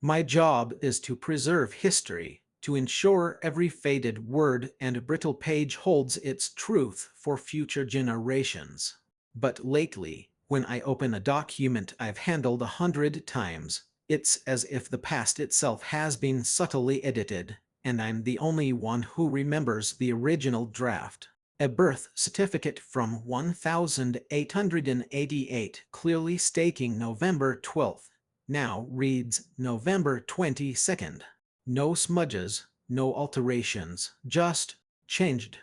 My job is to preserve history, to ensure every faded word and brittle page holds its truth for future generations. But lately, when I open a document I've handled 100 times, it's as if the past itself has been subtly edited, and I'm the only one who remembers the original draft. A birth certificate from 1888 clearly stating November 12th now reads November 22nd. No smudges, no alterations, just changed.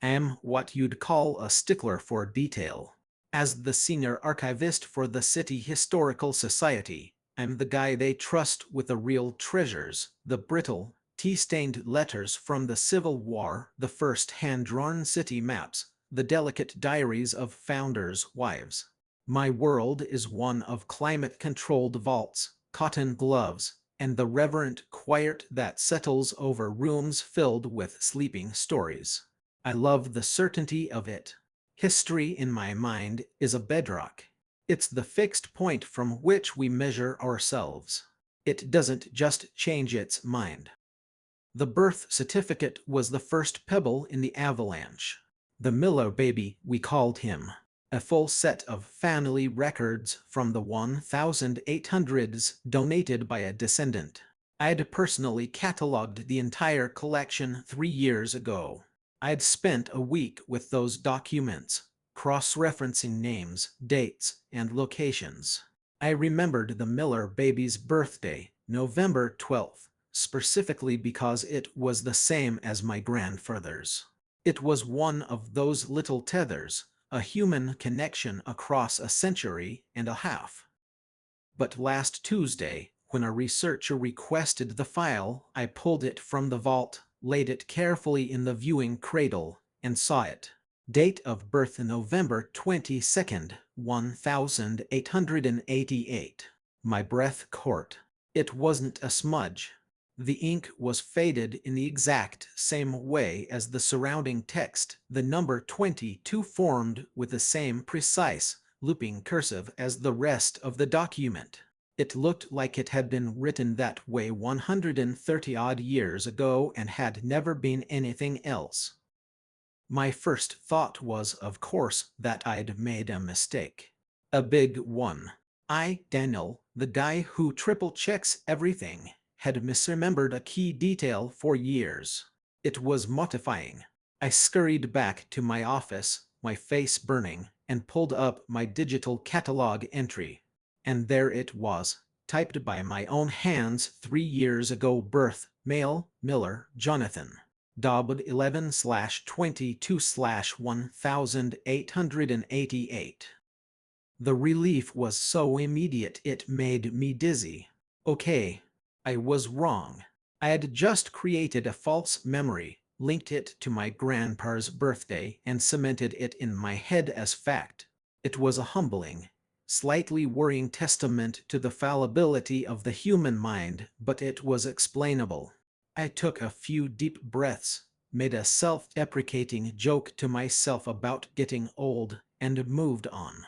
I'm what you'd call a stickler for detail. As the senior archivist for the City Historical Society, I'm the guy they trust with the real treasures, the brittle, tea-stained letters from the Civil War, the first hand-drawn city maps, the delicate diaries of founders' wives. My world is one of climate-controlled vaults, cotton gloves, and the reverent quiet that settles over rooms filled with sleeping stories. I love the certainty of it. History, in my mind, is a bedrock. It's the fixed point from which we measure ourselves. It doesn't just change its mind. The birth certificate was the first pebble in the avalanche. The Miller baby, we called him. A full set of family records from the 1800s donated by a descendant. I'd personally catalogued the entire collection 3 years ago. I'd spent a week with those documents, cross-referencing names, dates, and locations. I remembered the Miller baby's birthday, November 12th, specifically because it was the same as my grandfather's. It was one of those little tethers, a human connection across a century and a half. But last Tuesday, when a researcher requested the file, I pulled it from the vault, laid it carefully in the viewing cradle, and saw it. Date of birth November 22nd, 1888. My breath caught. It wasn't a smudge. The ink was faded in the exact same way as the surrounding text, the number 22 formed with the same precise, looping cursive as the rest of the document. It looked like it had been written that way 130-odd years ago and had never been anything else. My first thought was, of course, that I'd made a mistake. A big one. Daniel, the guy who triple-checks everything, had misremembered a key detail for years. It was mortifying. I scurried back to my office, my face burning, and pulled up my digital catalog entry. And there it was, typed by my own hands 3 years ago. Birth, male, Miller, Jonathan. Daubed 11/22/1888. The relief was so immediate it made me dizzy. Okay, I was wrong. I had just created a false memory, linked it to my grandpa's birthday, and cemented it in my head as fact. It was a humbling, slightly worrying testament to the fallibility of the human mind, but it was explainable. I took a few deep breaths, made a self-deprecating joke to myself about getting old, and moved on.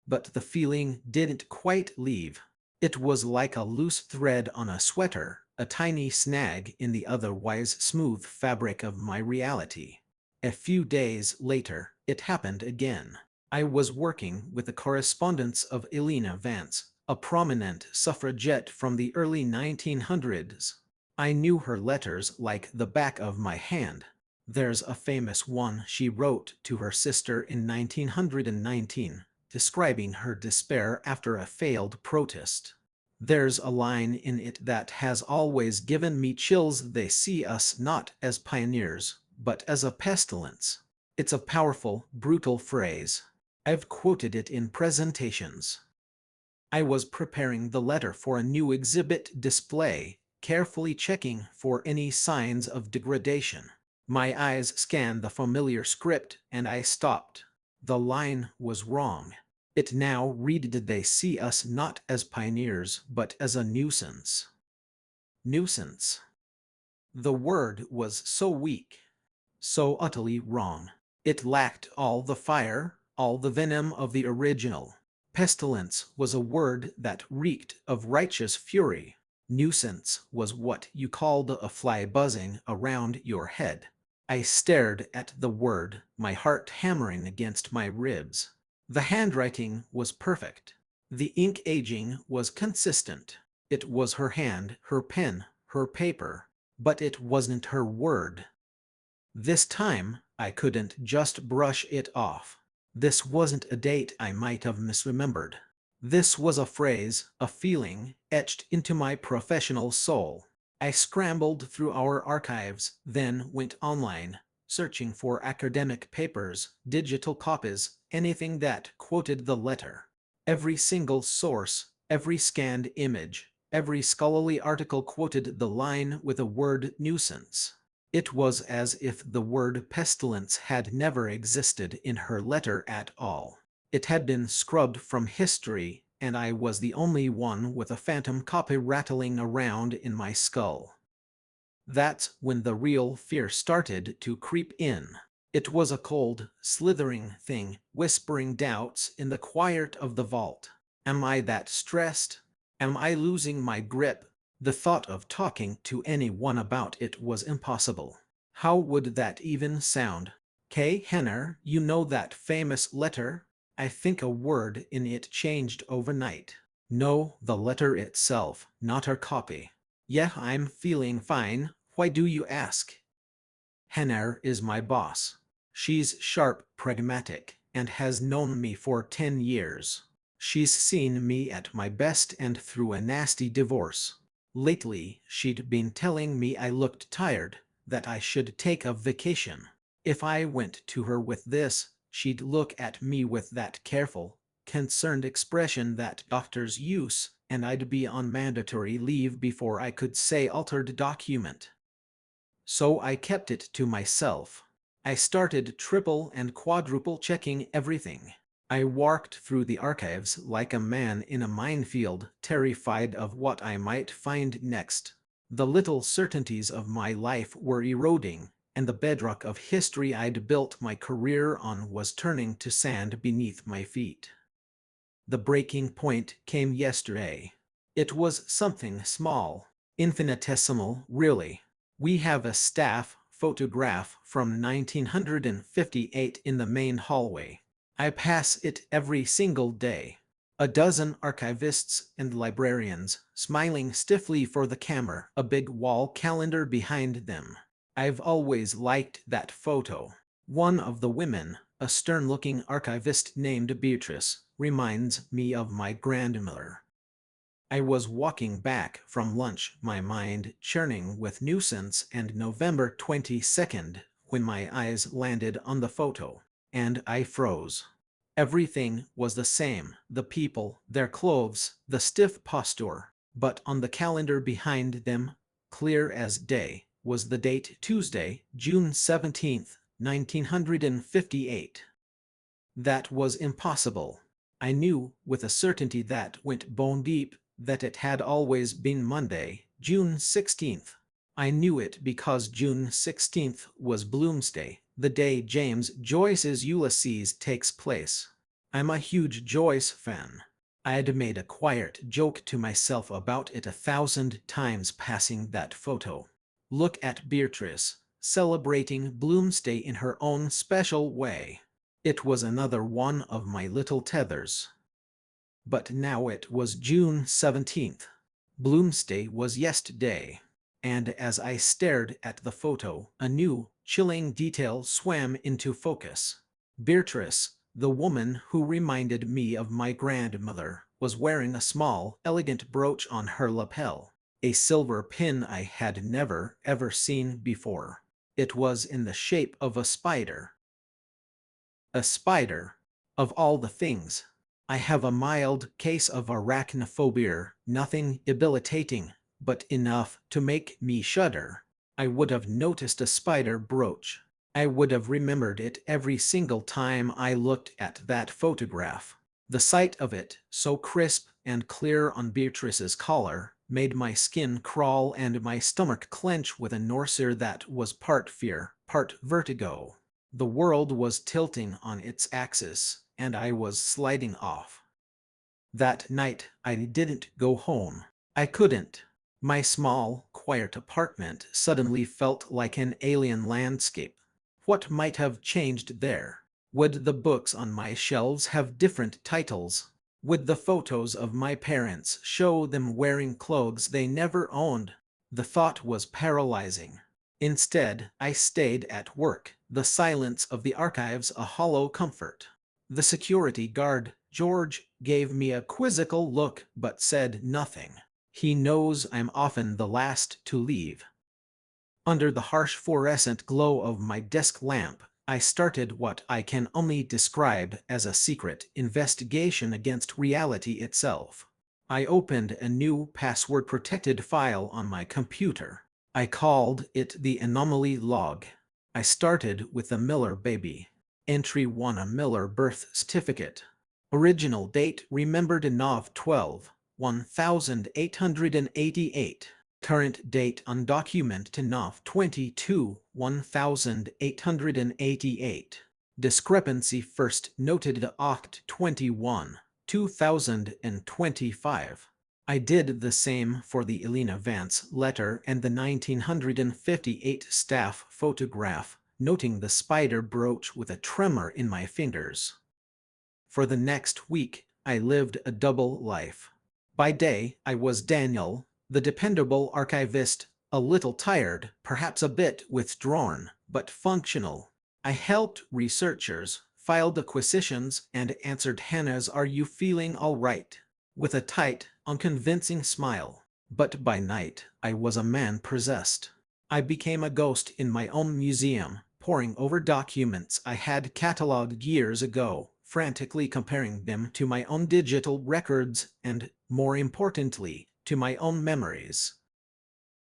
But the feeling didn't quite leave. It was like a loose thread on a sweater, a tiny snag in the otherwise smooth fabric of my reality. A few days later, it happened again. I was working with the correspondence of Elena Vance, a prominent suffragette from the early 1900s. I knew her letters like the back of my hand. There's a famous one she wrote to her sister in 1919. Describing her despair after a failed protest. There's a line in it that has always given me chills. They see us not as pioneers, but as a pestilence. It's a powerful, brutal phrase. I've quoted it in presentations. I was preparing the letter for a new exhibit display, carefully checking for any signs of degradation. My eyes scanned the familiar script, and I stopped. The line was wrong. It now read, did they see us not as pioneers, but as a nuisance? Nuisance. The word was so weak, so utterly wrong. It lacked all the fire, all the venom of the original. Pestilence was a word that reeked of righteous fury. Nuisance was what you called a fly buzzing around your head. I stared at the word, my heart hammering against my ribs. The handwriting was perfect. The ink aging was consistent. It was her hand, her pen, her paper. But it wasn't her word. This time, I couldn't just brush it off. This wasn't a date I might have misremembered. This was a phrase, a feeling, etched into my professional soul. I scrambled through our archives, then went online, searching for academic papers, digital copies, anything that quoted the letter. Every single source, every scanned image, every scholarly article quoted the line with the word nuisance. It was as if the word pestilence had never existed in her letter at all. It had been scrubbed from history, and I was the only one with a phantom copy rattling around in my skull. That's when the real fear started to creep in. It was a cold, slithering thing, whispering doubts in the quiet of the vault. Am I that stressed? Am I losing my grip? The thought of talking to anyone about it was impossible. How would that even sound? Kay Henner, you know that famous letter? I think a word in it changed overnight. No, the letter itself, not her copy. Yeah, I'm feeling fine. Why do you ask? Henner is my boss. She's sharp, pragmatic, and has known me for 10 years. She's seen me at my best and through a nasty divorce. Lately, she'd been telling me I looked tired, that I should take a vacation. If I went to her with this, she'd look at me with that careful, concerned expression that doctors use, and I'd be on mandatory leave before I could say altered document. So I kept it to myself. I started triple and quadruple checking everything. I walked through the archives like a man in a minefield, terrified of what I might find next. The little certainties of my life were eroding, and the bedrock of history I'd built my career on was turning to sand beneath my feet. The breaking point came yesterday. It was something small, infinitesimal, really. We have a staff photograph from 1958 in the main hallway. I pass it every single day. A dozen archivists and librarians, smiling stiffly for the camera, a big wall calendar behind them. I've always liked that photo. One of the women, a stern-looking archivist named Beatrice, reminds me of my grandmother. I was walking back from lunch, my mind churning with nuisance and November 22nd, when my eyes landed on the photo, and I froze. Everything was the same, the people, their clothes, the stiff posture, but on the calendar behind them, clear as day, was the date Tuesday, June 17th, 1958. That was impossible. I knew with a certainty that went bone deep that it had always been Monday, June 16th. I knew it because June 16th was Bloomsday, the day James Joyce's Ulysses takes place. I'm a huge Joyce fan. I'd made a quiet joke to myself about it 1,000 times passing that photo. Look at Beatrice, celebrating Bloomsday in her own special way. It was another one of my little tethers. But now it was June 17th. Bloomsday was yesterday. And as I stared at the photo, a new, chilling detail swam into focus. Beatrice, the woman who reminded me of my grandmother, was wearing a small, elegant brooch on her lapel, a silver pin I had never, ever seen before. It was in the shape of a spider. A spider. Of all the things. I have a mild case of arachnophobia, nothing debilitating, but enough to make me shudder. I would have noticed a spider brooch. I would have remembered it every single time I looked at that photograph. The sight of it, so crisp and clear on Beatrice's collar, made my skin crawl and my stomach clench with a nausea that was part fear, part vertigo. The world was tilting on its axis, and I was sliding off. That night, I didn't go home. I couldn't. My small, quiet apartment suddenly felt like an alien landscape. What might have changed there? Would the books on my shelves have different titles? Would the photos of my parents show them wearing clothes they never owned? The thought was paralyzing. Instead, I stayed at work, the silence of the archives a hollow comfort. The security guard, George, gave me a quizzical look but said nothing. He knows I'm often the last to leave. Under the harsh fluorescent glow of my desk lamp, I started what I can only describe as a secret investigation against reality itself. I opened a new password-protected file on my computer. I called it the anomaly log. I started with the Miller baby. Entry 1, a Miller birth certificate. Original date remembered in Nov 12, 1888. Current date on document to Nov 22, 1888. Discrepancy first noted Oct 21, 2025. I did the same for the Elena Vance letter and the 1958 staff photograph, noting the spider brooch with a tremor in my fingers. For the next week, I lived a double life. By day, I was Daniel, the dependable archivist, a little tired, perhaps a bit withdrawn, but functional. I helped researchers, filed acquisitions, and answered Hannah's "Are you feeling all right?" with a tight, unconvincing smile. But by night, I was a man possessed. I became a ghost in my own museum, poring over documents I had catalogued years ago, frantically comparing them to my own digital records and, more importantly, to my own memories.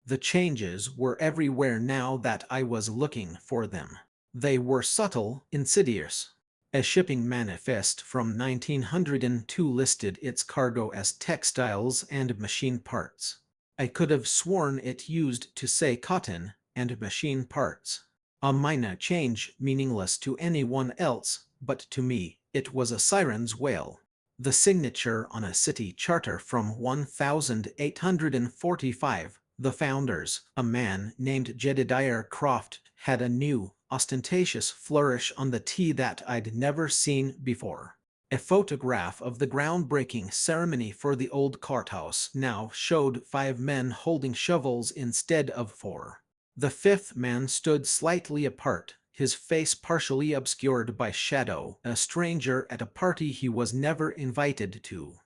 The changes were everywhere now that I was looking for them. They were subtle, insidious. A shipping manifest from 1902 listed its cargo as textiles and machine parts. I could have sworn it used to say cotton and machine parts. A minor change meaningless to anyone else, but to me, it was a siren's wail. The signature on a city charter from 1845, the founders, a man named Jedediah Croft, had a new, ostentatious flourish on the T that I'd never seen before. A photograph of the groundbreaking ceremony for the old courthouse now showed 5 men holding shovels instead of 4. The 5th man stood slightly apart, his face partially obscured by shadow, a stranger at a party he was never invited to.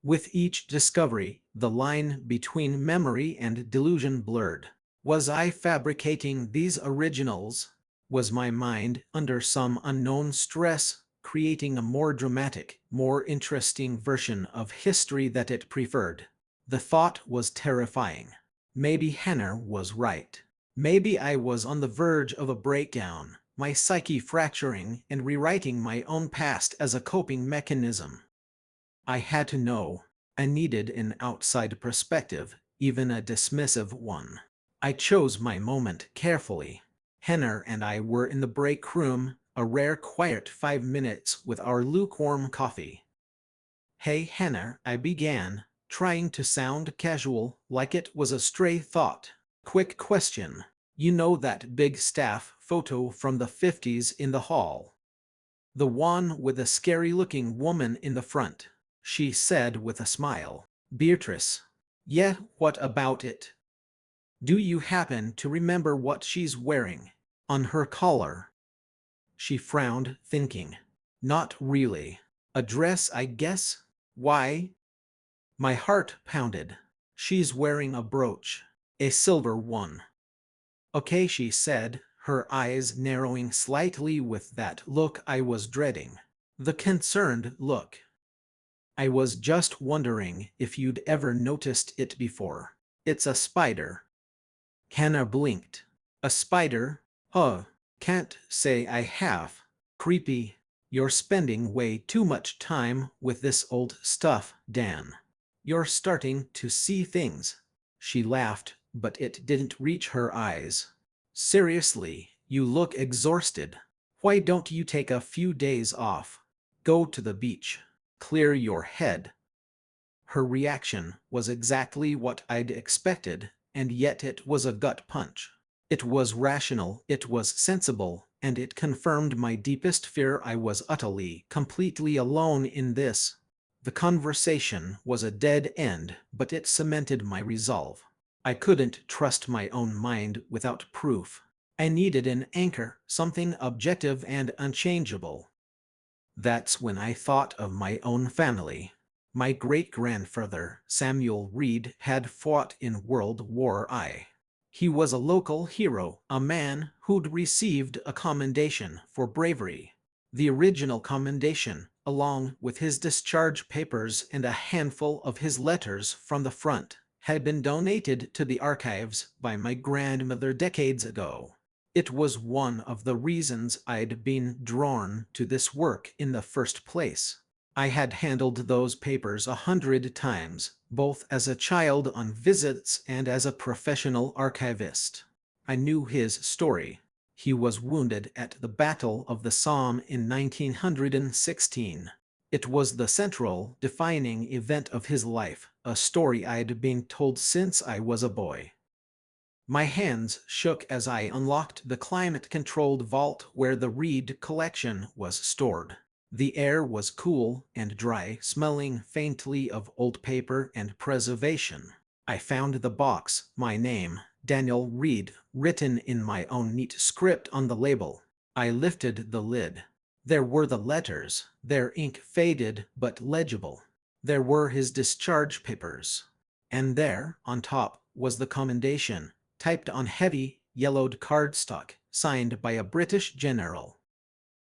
With each discovery, the line between memory and delusion blurred. Was I fabricating these originals? Was my mind, under some unknown stress, creating a more dramatic, more interesting version of history that it preferred? The thought was terrifying. Maybe Hannah was right. Maybe I was on the verge of a breakdown, my psyche fracturing and rewriting my own past as a coping mechanism. I had to know. I needed an outside perspective, even a dismissive one. I chose my moment carefully. Hannah and I were in the break room, a rare quiet 5 minutes with our lukewarm coffee. "Hey Hannah," I began, trying to sound casual, like it was a stray thought. "Quick question. You know that big staff photo from the 50s in the hall? The one with the scary-looking woman in the front?" She said with a smile. "Beatrice." "Yeah, what about it? Do you happen to remember what she's wearing on her collar?" She frowned, thinking. "Not really. A dress, I guess. Why?" My heart pounded. "She's wearing a brooch. A silver one." "Okay," she said, her eyes narrowing slightly with that look I was dreading. The concerned look. "I was just wondering if you'd ever noticed it before. It's a spider." Hannah blinked. "A spider? Huh. Can't say I have. Creepy. You're spending way too much time with this old stuff, Dan. You're starting to see things." She laughed, but it didn't reach her eyes. "Seriously, you look exhausted. Why don't you take a few days off? Go to the beach. Clear your head." Her reaction was exactly what I'd expected, and yet it was a gut punch. It was rational, it was sensible, and it confirmed my deepest fear: I was utterly, completely alone in this. The conversation was a dead end, but it cemented my resolve. I couldn't trust my own mind without proof. I needed an anchor, something objective and unchangeable. That's when I thought of my own family. My great-grandfather, Samuel Reed, had fought in World War I. He was a local hero, a man who'd received a commendation for bravery. The original commendation, along with his discharge papers and a handful of his letters from the front, had been donated to the archives by my grandmother decades ago. It was one of the reasons I'd been drawn to this work in the first place. I had handled those papers 100 times, both as a child on visits and as a professional archivist. I knew his story. He was wounded at the Battle of the Somme in 1916. It was the central, defining event of his life, a story I'd been told since I was a boy. My hands shook as I unlocked the climate-controlled vault where the Reed collection was stored. The air was cool and dry, smelling faintly of old paper and preservation. I found the box, my name, Daniel Reed, written in my own neat script on the label. I lifted the lid. There were the letters, their ink faded but legible. There were his discharge papers. And there, on top, was the commendation, typed on heavy, yellowed cardstock, signed by a British general.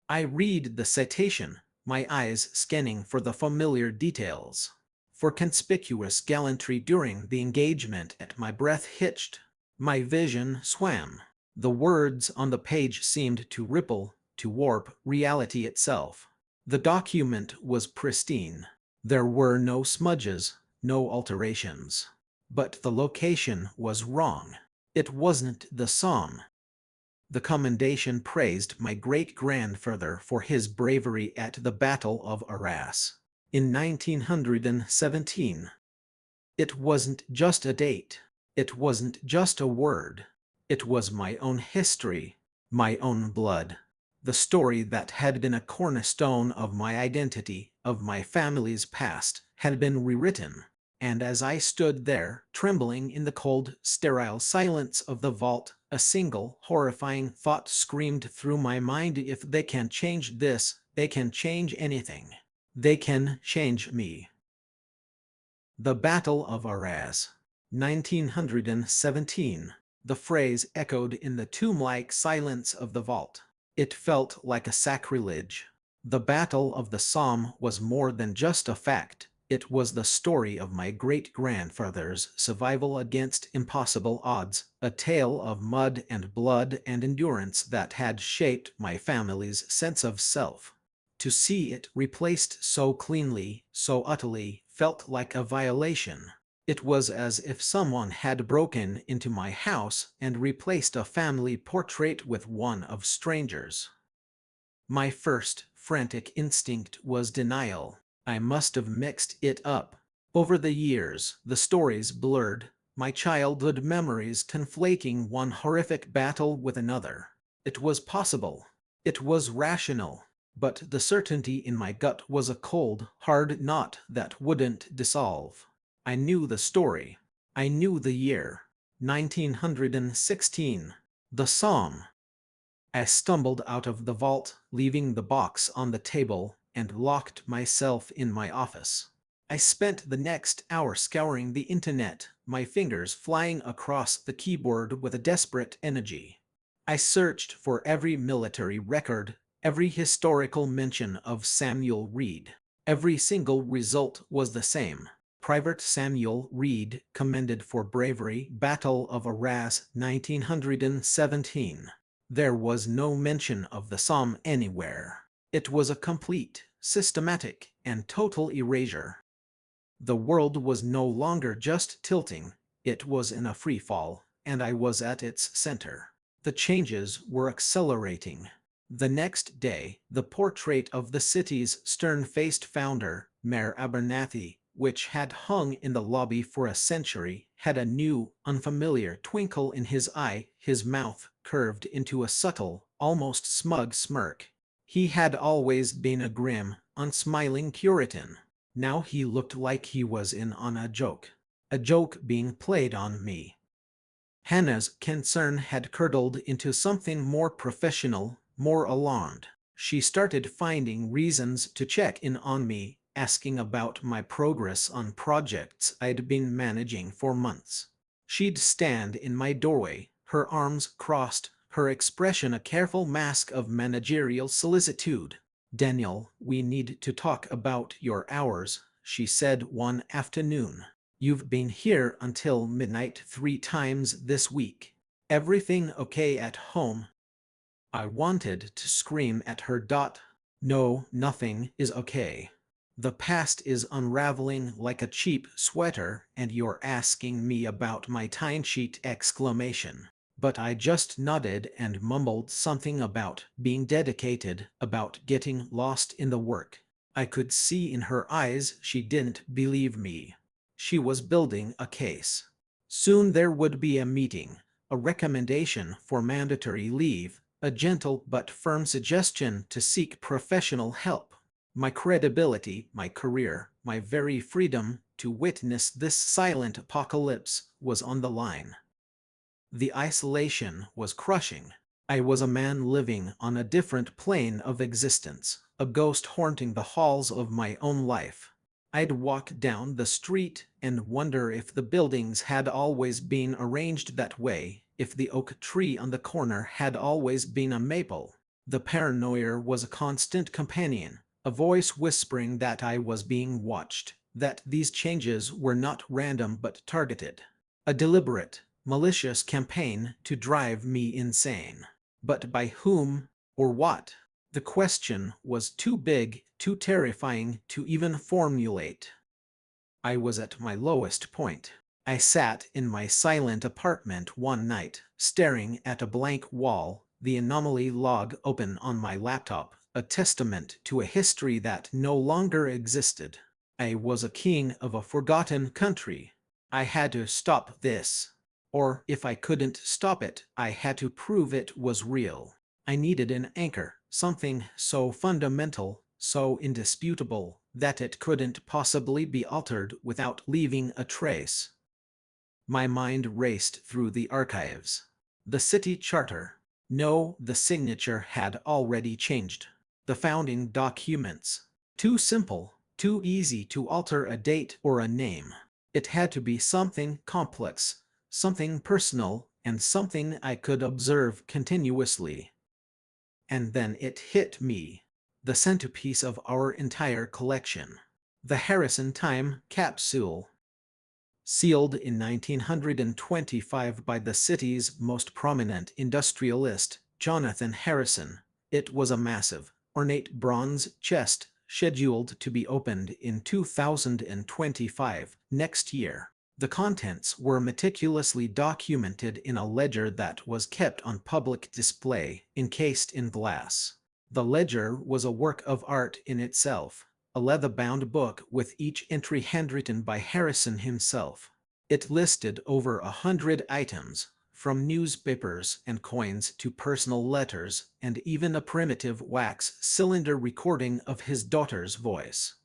I read the citation, my eyes scanning for the familiar details. For conspicuous gallantry during the engagement, at my breath hitched. My vision swam. The words on the page seemed to ripple, to warp reality itself. The document was pristine. There were no smudges, no alterations. But the location was wrong. It wasn't the Somme. The commendation praised my great-grandfather for his bravery at the Battle of Arras in 1917. It wasn't just a date. It wasn't just a word. It was my own history, my own blood. The story that had been a cornerstone of my identity, of my family's past, had been rewritten. And as I stood there, trembling in the cold, sterile silence of the vault, a single, horrifying thought screamed through my mind: if they can change this, they can change anything. They can change me. The Battle of Arras, 1917. The phrase echoed in the tomb-like silence of the vault. It felt like a sacrilege. The Battle of the Somme was more than just a fact. It was the story of my great-grandfather's survival against impossible odds, a tale of mud and blood and endurance that had shaped my family's sense of self. To see it replaced so cleanly, so utterly, felt like a violation. It was as if someone had broken into my house and replaced a family portrait with one of strangers. My first frantic instinct was denial. I must have mixed it up. Over the years, the stories blurred, my childhood memories conflating one horrific battle with another. It was possible. It was rational. But the certainty in my gut was a cold, hard knot that wouldn't dissolve. I knew the story. I knew the year. 1916. The Somme. I stumbled out of the vault, leaving the box on the table, and locked myself in my office. I spent the next hour scouring the internet, my fingers flying across the keyboard with a desperate energy. I searched for every military record, every historical mention of Samuel Reed. Every single result was the same. Private Samuel Reed, commended for bravery, Battle of Arras, 1917. There was no mention of the Somme anywhere. It was a complete, systematic, and total erasure. The world was no longer just tilting, it was in a free fall, and I was at its center. The changes were accelerating. The next day, the portrait of the city's stern-faced founder, Mayor Abernathy, which had hung in the lobby for a century, had a new, unfamiliar twinkle in his eye, his mouth curved into a subtle, almost smug smirk. He had always been a grim, unsmiling Puritan. Now he looked like he was in on a joke being played on me. Hannah's concern had curdled into something more professional, more alarmed. She started finding reasons to check in on me, asking about my progress on projects I'd been managing for months. She'd stand in my doorway, her arms crossed, her expression a careful mask of managerial solicitude. "Daniel, we need to talk about your hours," she said one afternoon. "You've been here until midnight 3 times this week. Everything okay at home?" I wanted to scream at her. "No, nothing is okay. The past is unraveling like a cheap sweater, and you're asking me about my timesheet!" But I just nodded and mumbled something about being dedicated, about getting lost in the work. I could see in her eyes she didn't believe me. She was building a case. Soon there would be a meeting, a recommendation for mandatory leave, a gentle but firm suggestion to seek professional help. My credibility, my career, my very freedom to witness this silent apocalypse was on the line. The isolation was crushing. I was a man living on a different plane of existence, a ghost haunting the halls of my own life. I'd walk down the street and wonder if the buildings had always been arranged that way, if the oak tree on the corner had always been a maple. The paranoia was a constant companion, a voice whispering that I was being watched, that these changes were not random but targeted. A deliberate, malicious campaign to drive me insane. But by whom or what? The question was too big, too terrifying to even formulate. I was at my lowest point. I sat in my silent apartment one night, staring at a blank wall, the anomaly log open on my laptop, a testament to a history that no longer existed. I was a king of a forgotten country. I had to stop this. Or if I couldn't stop it, I had to prove it was real. I needed an anchor, something so fundamental, so indisputable, that it couldn't possibly be altered without leaving a trace. My mind raced through the archives. The city charter. No, the signature had already changed. The founding documents. Too simple, too easy to alter a date or a name. It had to be something complex, something personal, and something I could observe continuously. And then it hit me. The centerpiece of our entire collection. The Harrison Time Capsule. Sealed in 1925 by the city's most prominent industrialist, Jonathan Harrison, it was a massive, ornate bronze chest scheduled to be opened in 2025, next year. The contents were meticulously documented in a ledger that was kept on public display, encased in glass. The ledger was a work of art in itself, a leather-bound book with each entry handwritten by Harrison himself. It listed over 100 items, from newspapers and coins to personal letters, and even a primitive wax cylinder recording of his daughter's voice.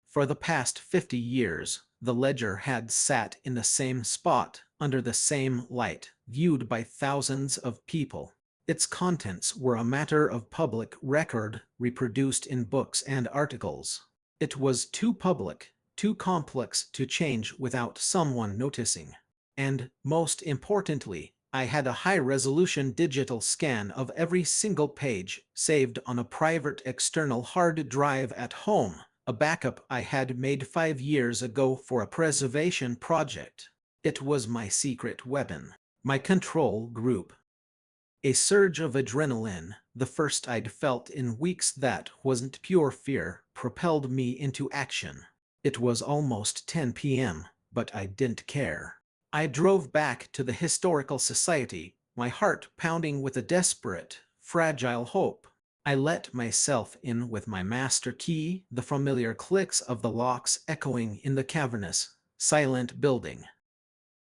For the past 50 years, the ledger had sat in the same spot, under the same light, viewed by thousands of people. Its contents were a matter of public record, reproduced in books and articles. It was too public, too complex to change without someone noticing. And, most importantly, I had a high-resolution digital scan of every single page, saved on a private external hard drive at home, a backup I had made 5 years ago for a preservation project. It was my secret weapon, my control group. A surge of adrenaline, the first I'd felt in weeks that wasn't pure fear, propelled me into action. It was almost 10 p.m., but I didn't care. I drove back to the Historical Society, my heart pounding with a desperate, fragile hope. I let myself in with my master key, the familiar clicks of the locks echoing in the cavernous, silent building.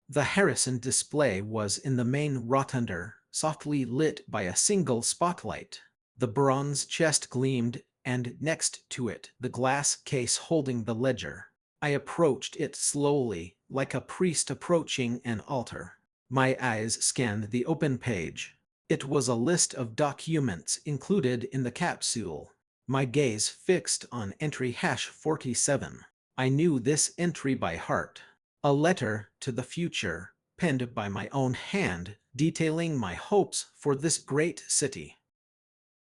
The Harrison display was in the main rotunda, softly lit by a single spotlight. The bronze chest gleamed, and next to it the glass case holding the ledger. I approached it slowly, like a priest approaching an altar. My eyes scanned the open page. It was a list of documents included in the capsule. My gaze fixed on entry hash 47. I knew this entry by heart. A letter to the future, penned by my own hand, detailing my hopes for this great city.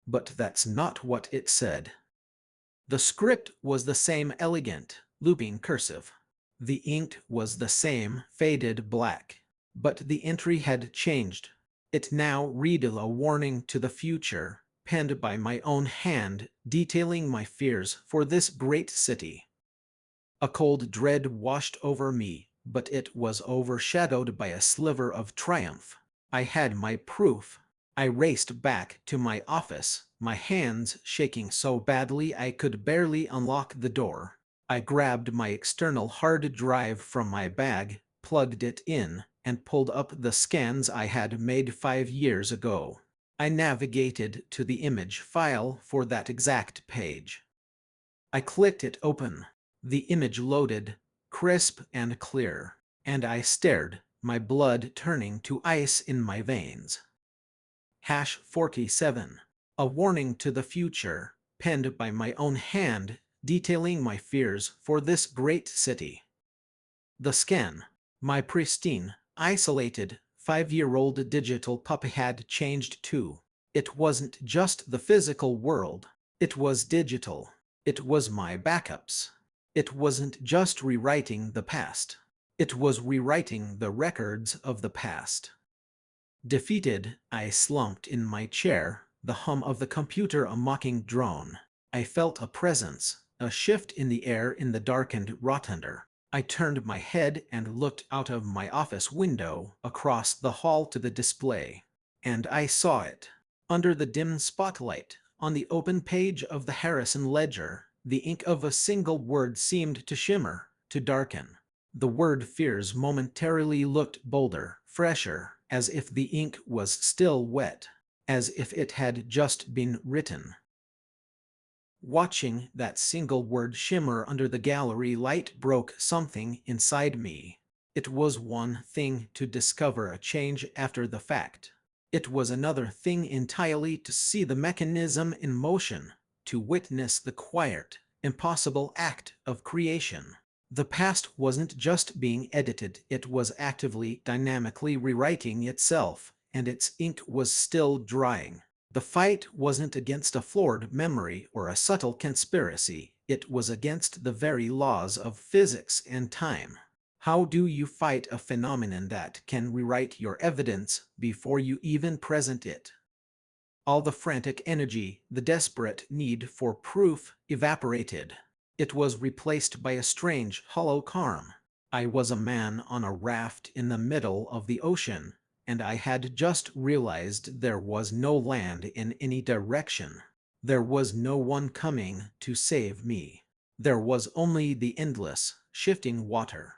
But that's not what it said. The script was the same elegant, looping cursive. The ink was the same faded black. But the entry had changed. It now read a warning to the future, penned by my own hand, detailing my fears for this great city. A cold dread washed over me, but it was overshadowed by a sliver of triumph. I had my proof. I raced back to my office, my hands shaking so badly I could barely unlock the door. I grabbed my external hard drive from my bag, plugged it in, and pulled up the scans I had made 5 years ago. I navigated to the image file for that exact page. I clicked it open. The image loaded, crisp and clear, and I stared, my blood turning to ice in my veins. Hash 47. A warning to the future, penned by my own hand, detailing my fears for this great city. The scan. My pristine, isolated, 5-year-old digital puppy had changed too. It wasn't just the physical world. It was digital. It was my backups. It wasn't just rewriting the past. It was rewriting the records of the past. Defeated, I slumped in my chair, the hum of the computer a mocking drone. I felt a presence, a shift in the air in the darkened rotunda. I turned my head and looked out of my office window across the hall to the display. And I saw it. Under the dim spotlight, on the open page of the Harrison ledger, the ink of a single word seemed to shimmer, to darken. The word fears momentarily looked bolder, fresher, as if the ink was still wet, as if it had just been written. Watching that single word shimmer under the gallery light broke something inside me. It was one thing to discover a change after the fact. It was another thing entirely to see the mechanism in motion, to witness the quiet, impossible act of creation. The past wasn't just being edited, it was actively, dynamically rewriting itself, and its ink was still drying. The fight wasn't against a flawed memory or a subtle conspiracy, it was against the very laws of physics and time. How do you fight a phenomenon that can rewrite your evidence before you even present it? All the frantic energy, the desperate need for proof, evaporated. It was replaced by a strange, hollow calm. I was a man on a raft in the middle of the ocean, and I had just realized there was no land in any direction. There was no one coming to save me. There was only the endless, shifting water.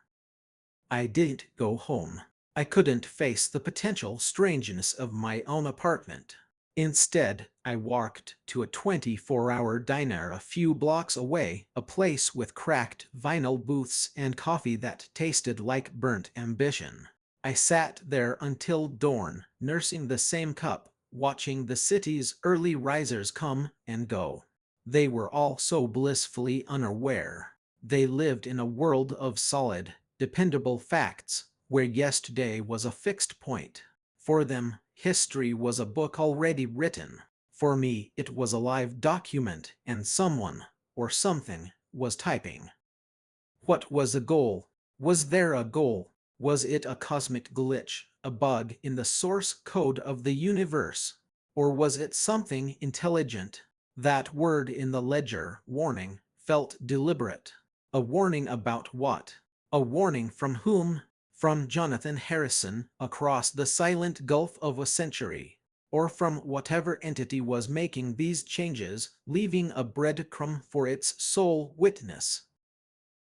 I didn't go home. I couldn't face the potential strangeness of my own apartment. Instead, I walked to a 24-hour diner a few blocks away, a place with cracked vinyl booths and coffee that tasted like burnt ambition. I sat there until dawn, nursing the same cup, watching the city's early risers come and go. They were all so blissfully unaware. They lived in a world of solid, dependable facts, where yesterday was a fixed point. For them, history was a book already written. For me, it was a live document, and someone, or something, was typing. What was the goal? Was there a goal? Was it a cosmic glitch, a bug in the source code of the universe? Or was it something intelligent? That word in the ledger, warning, felt deliberate. A warning about what? A warning from whom? From Jonathan Harrison, across the silent gulf of a century. or from whatever entity was making these changes, leaving a breadcrumb for its sole witness.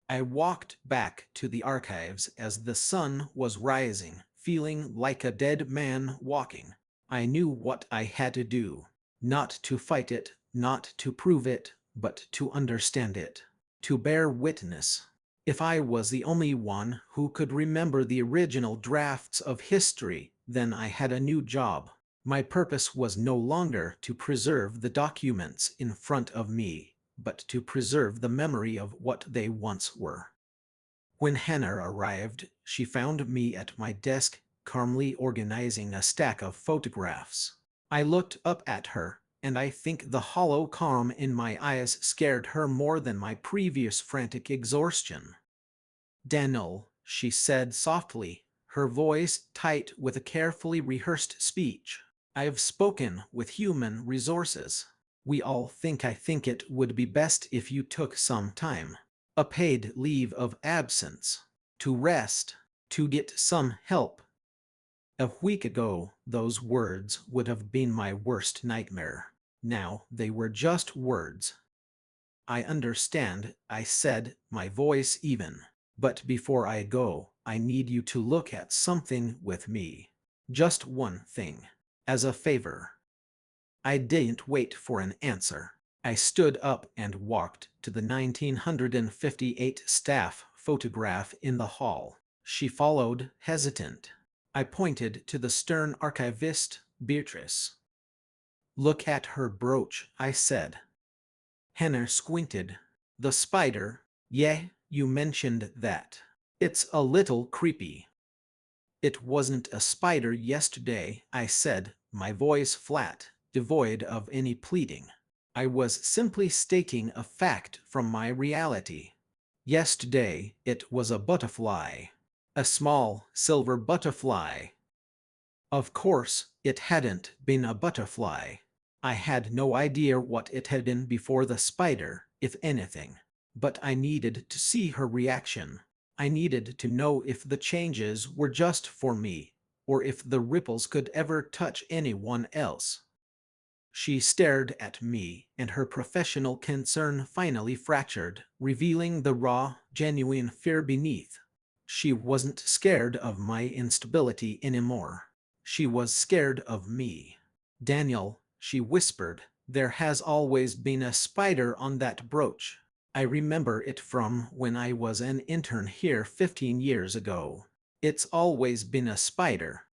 I walked back to the archives as the sun was rising, feeling like a dead man walking. I knew what I had to do. Not to fight it, not to prove it, but to understand it. To bear witness. If I was the only one who could remember the original drafts of history, then I had a new job. My purpose was no longer to preserve the documents in front of me, but to preserve the memory of what they once were. When Hannah arrived, she found me at my desk, calmly organizing a stack of photographs. I looked up at her, and I think the hollow calm in my eyes scared her more than my previous frantic exhaustion. "Daniel," she said softly, her voice tight with a carefully rehearsed speech. "I've spoken with human resources. We all think I think it would be best if you took some time. A paid leave of absence. To rest. To get some help." A week ago, those words would have been my worst nightmare. Now they were just words. "I understand," I said, my voice even. "But before I go, I need you to look at something with me. Just one thing. As a favor." I didn't wait for an answer. I stood up and walked to the 1958 staff photograph in the hall. She followed, hesitant. I pointed to the stern archivist, Beatrice. "Look at her brooch," I said. Hannah squinted. "The spider? Yeah, you mentioned that. It's a little creepy." "It wasn't a spider yesterday," I said, my voice flat, devoid of any pleading. I was simply stating a fact from my reality. Yesterday, it was a butterfly. A small, silver butterfly. Of course, it hadn't been a butterfly. I had no idea what it had been before the spider, if anything. But I needed to see her reaction. I needed to know if the changes were just for me, or if the ripples could ever touch anyone else. She stared at me, and her professional concern finally fractured, revealing the raw, genuine fear beneath. She wasn't scared of my instability anymore. She was scared of me. "Daniel," she whispered, "there has always been a spider on that brooch. I remember it from when I was an intern here 15 years ago. It's always been a spider."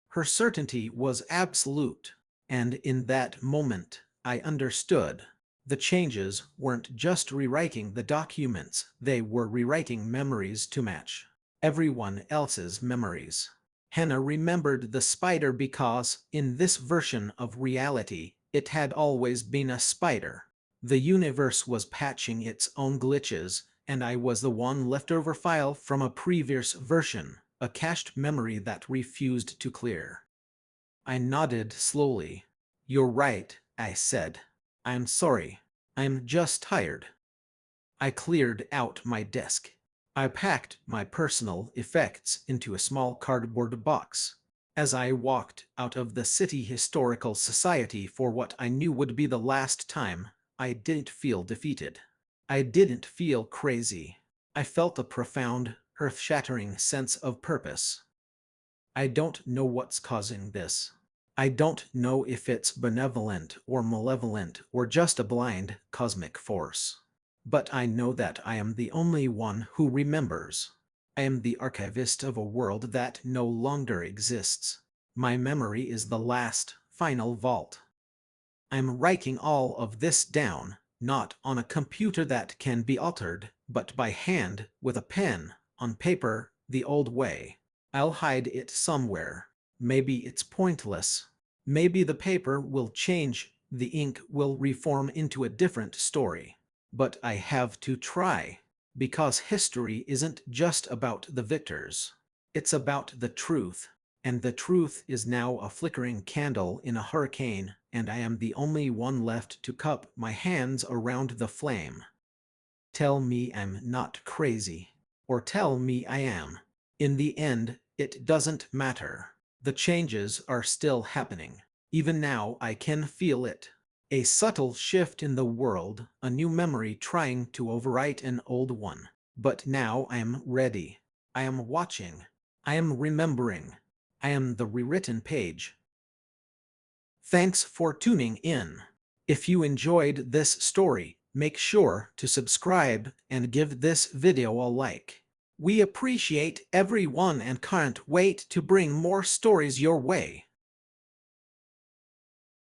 Her certainty was absolute, and in that moment, I understood. The changes weren't just rewriting the documents, they were rewriting memories to match everyone else's memories. Hannah remembered the spider because, in this version of reality, it had always been a spider. The universe was patching its own glitches, and I was the one leftover file from a previous version, a cached memory that refused to clear. I nodded slowly. "You're right," I said. "I'm sorry. I'm just tired." I cleared out my desk. I packed my personal effects into a small cardboard box. As I walked out of the City Historical Society for what I knew would be the last time, I didn't feel defeated. I didn't feel crazy. I felt a profound, earth-shattering sense of purpose. I don't know what's causing this. I don't know if it's benevolent or malevolent or just a blind, cosmic force. But I know that I am the only one who remembers. I am the archivist of a world that no longer exists. My memory is the last, final vault. I'm writing all of this down, not on a computer that can be altered, but by hand, with a pen, on paper, the old way. I'll hide it somewhere. Maybe it's pointless. Maybe the paper will change, the ink will reform into a different story. But I have to try, because history isn't just about the victors. It's about the truth, and the truth is now a flickering candle in a hurricane, and I am the only one left to cup my hands around the flame. Tell me I'm not crazy, or tell me I am. In the end, it doesn't matter. The changes are still happening. Even now I can feel it. A subtle shift in the world, a new memory trying to overwrite an old one. But now I am ready. I am watching. I am remembering. I am the rewritten page. Thanks for tuning in. If you enjoyed this story, make sure to subscribe and give this video a like. We appreciate everyone and can't wait to bring more stories your way.